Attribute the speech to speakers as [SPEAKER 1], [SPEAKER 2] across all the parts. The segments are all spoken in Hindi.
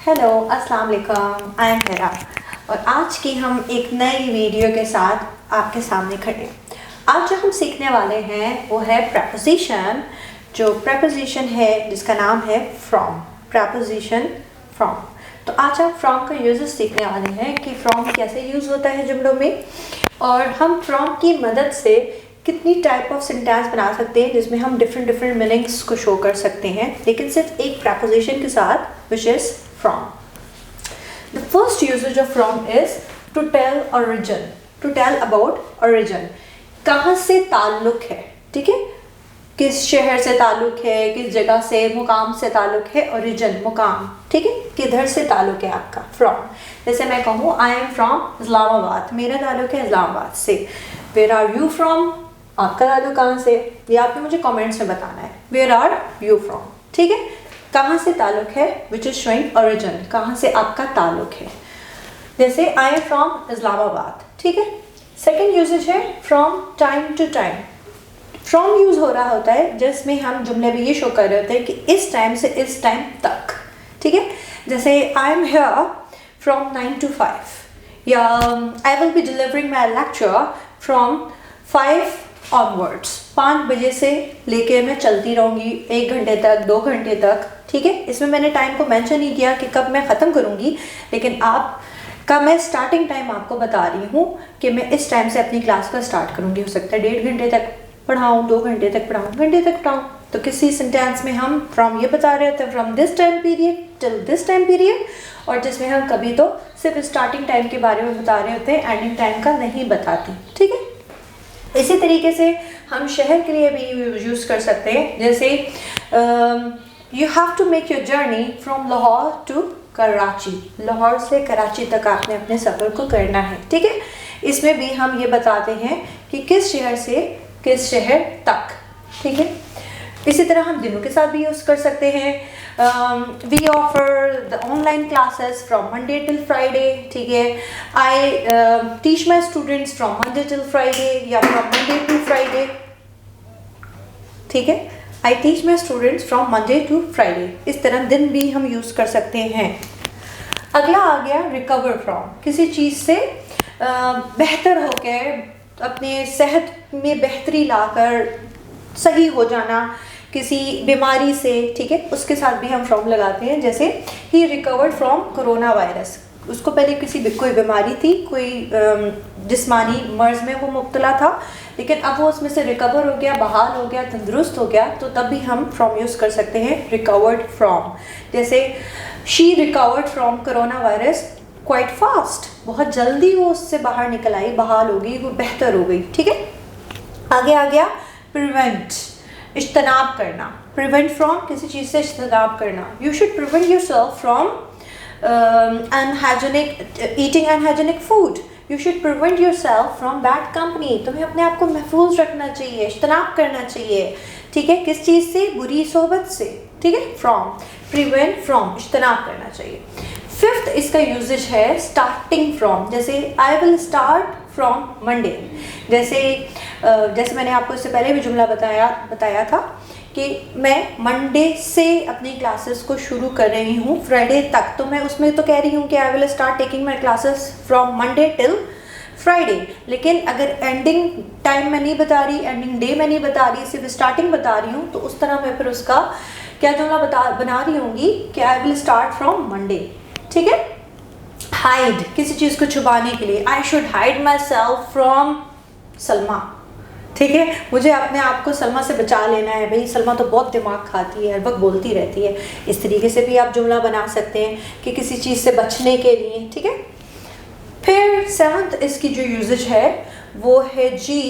[SPEAKER 1] हेलो अस्सलाम वालेकुम, आई एम हेरा और आज की हम एक नई वीडियो के साथ आपके सामने खड़े हैं। आज जो हम सीखने वाले हैं वो है प्रपोजिशन। जो प्रपोजिशन है जिसका नाम है फ्रॉम, प्रपोजिशन फ्रॉम। तो आज हम फ्रॉम का यूजेस सीखने वाले हैं कि फ्रॉम कैसे यूज़ होता है जुमलों में, और हम फ्रॉम की मदद से कितनी टाइप ऑफ सेंटेंस बना सकते हैं जिसमें हम डिफरेंट मीनिंग्स को शो कर सकते हैं, लेकिन सिर्फ एक प्रपोजिशन के साथ, which is from. The first usage of from is to tell origin, to tell about origin. कहाँ से ताल्लुक है, ठीक है, किस शहर से ताल्लुक है, किस जगह से, मुकाम से ताल्लुक है, origin मुकाम, ठीक है, किधर से ताल्लुक है आपका from. जैसे मैं कहूँ I am from इस्लामाबाद, मेरा ताल्लुक है इस्लामाबाद से। Where are you from? आपका ताल्लुक कहाँ से, ये आपने मुझे कमेंट्स में बताना है। Where are you from, ठीक है, कहाँ से ताल्लुक है, विच इज शोइंग ओरिजिन, कहाँ से आपका ताल्लुक है। जैसे आई एम फ्रॉम इस्लामाबाद, ठीक है। सेकेंड यूजेज है from time to time. From use हो रहा होता है जिसमें हम जुमले में ये शो कर रहे होते हैं कि इस टाइम से इस टाइम तक, ठीक है। जैसे I am here from 9 to 5, या I will be delivering my lecture from 5 onwards, 5 बजे से लेके मैं चलती रहूँगी 1 घंटे तक, 2 घंटे तक, ठीक है। इसमें मैंने टाइम को मेंशन नहीं किया कि कब मैं ख़त्म करूँगी, लेकिन आपका मैं स्टार्टिंग टाइम आपको बता रही हूँ कि मैं इस टाइम से अपनी क्लास का स्टार्ट करूँगी। हो सकता है 1.5 घंटे तक पढ़ाऊँ, 2 घंटे तक पढ़ाऊँ, घंटे तक पढ़ाऊँ। तो किसी सेंटेंस में हम फ्रॉम ये बता रहे थे, from this time period till this time period, और जिसमें हम कभी तो सिर्फ स्टार्टिंग टाइम के बारे में बता रहे होते हैं, एंडिंग टाइम का नहीं बताती, ठीक है। इसी तरीके से हम शहर के लिए भी यूज़ कर सकते हैं। जैसे you have to make your journey from Lahore to Karachi, Lahore से कराची तक आपने अपने सफ़र को करना है, ठीक है। इसमें भी हम ये बताते हैं कि किस शहर से किस शहर तक, ठीक है। इसी तरह हम दिनों के साथ भी यूज़ कर सकते हैं। We offer the online classes from Monday till Friday, ठीक है। I teach my students from Monday till Friday या फ्रॉम मंडे टू फ्राइडे, ठीक है। I teach my students from Monday to Friday. इस तरह दिन भी हम यूज़ कर सकते हैं। अगला आ गया रिकवर फ्रॉम, किसी चीज़ से बेहतर होकर अपने सेहत में बेहतरी लाकर सही हो जाना, किसी बीमारी से, ठीक है, उसके साथ भी हम फ्रॉम लगाते हैं। जैसे ही रिकवर्ड फ्रॉम कोरोना वायरस, उसको पहले कोई बीमारी थी, कोई जिस्मानी मर्ज में वो मुब्तला था, लेकिन अब वो उसमें से रिकवर हो गया, बहाल हो गया, तंदुरुस्त हो गया, तो तब भी हम फ्रॉम यूज़ कर सकते हैं, रिकवर्ड फ्रॉम। जैसे she recovered from corona virus quite fast, बहुत जल्दी वो उससे बाहर निकल आई, बहाल हो गई, वो बेहतर हो गई, ठीक है। आगे आ गया प्रिवेंट, इज्तनाब करना। प्रिवेंट फ्रॉम, किसी चीज़ से इज्तनाब करना। You should prevent your self from eating unhygienic food. You should prevent your self from bad company. तुम्हें अपने आप को महफूज रखना चाहिए, इज्तनाब करना चाहिए, ठीक है। किस चीज़ से? बुरी सोबत से, ठीक है। फ्रॉम, प्रिवेंट फ्रॉम, इज्तनाब करना चाहिए। फिफ्थ इसका यूजेज है स्टार्टिंग फ्रॉम। जैसे I will start from Monday. जैसे मैंने आपको इससे पहले भी जुमला बताया था कि मैं मंडे से अपनी क्लासेस को शुरू कर रही हूँ फ्राइडे तक, तो मैं उसमें तो कह रही हूँ कि I will start taking my classes from Monday till Friday. लेकिन अगर एंडिंग टाइम मैं नहीं बता रही, एंडिंग डे मैं नहीं बता रही, सिर्फ स्टार्टिंग बता रही हूँ, तो उस तरह मैं फिर उसका क्या जुमला बना रही होंगी कि I will start from Monday, ठीक है। हाइड, किसी चीज़ को छुपाने के लिए, I should hide my self from Salma, ठीक है। मुझे अपने आप को सलमा से बचा लेना है, भाई सलमा तो बहुत दिमाग खाती है, हर वक्त बोलती रहती है। इस तरीके से भी आप जुमला बना सकते हैं कि किसी चीज़ से बचने के लिए, ठीक है। फिर सेवंथ इसकी जो यूजेज है वो है जी,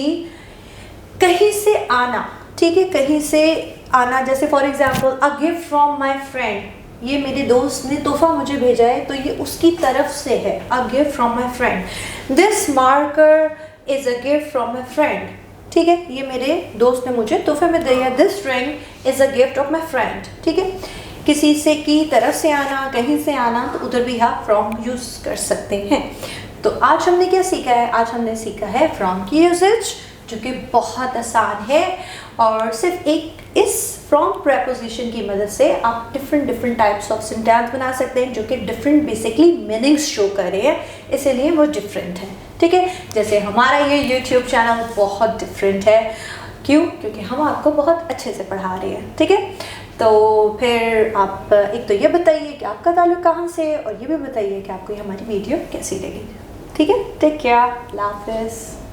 [SPEAKER 1] कहीं से आना, ठीक है, कहीं से आना। जैसे for example a gift from my friend, ये मेरे दोस्त ने तोहफा मुझे भेजा है, तो ये उसकी तरफ से है, a gift from my friend. This marker is a gift from my friend, ठीक है, ये मेरे दोस्त ने मुझे तोहफे में दिया। This ring is a gift of my friend, ठीक है। किसी से की तरफ से आना, कहीं से आना, तो उधर भी आप फ्रॉम यूज़ कर सकते हैं। तो आज हमने क्या सीखा है? आज हमने सीखा है फ्रॉम की यूजेज, जो कि बहुत आसान है और सिर्फ एक इस फ्रॉम प्रेपोजिशन की मदद से आप डिफरेंट टाइप्स ऑफ सेंटेंस बना सकते हैं जो कि डिफरेंट बेसिकली मीनिंग्स शो कर रहे हैं, इसीलिए वो डिफरेंट है। ठीक है, जैसे हमारा ये यूट्यूब चैनल बहुत डिफरेंट है, क्यों? क्योंकि हम आपको बहुत अच्छे से पढ़ा रहे हैं। ठीक है, तो फिर आप एक तो ये बताइए कि आपका ताल्लुक कहाँ से है, और ये भी बताइए कि आपको ये हमारी वीडियो कैसी लगी। ठीक है, टेक केयर, अल्लाह हाफिज़।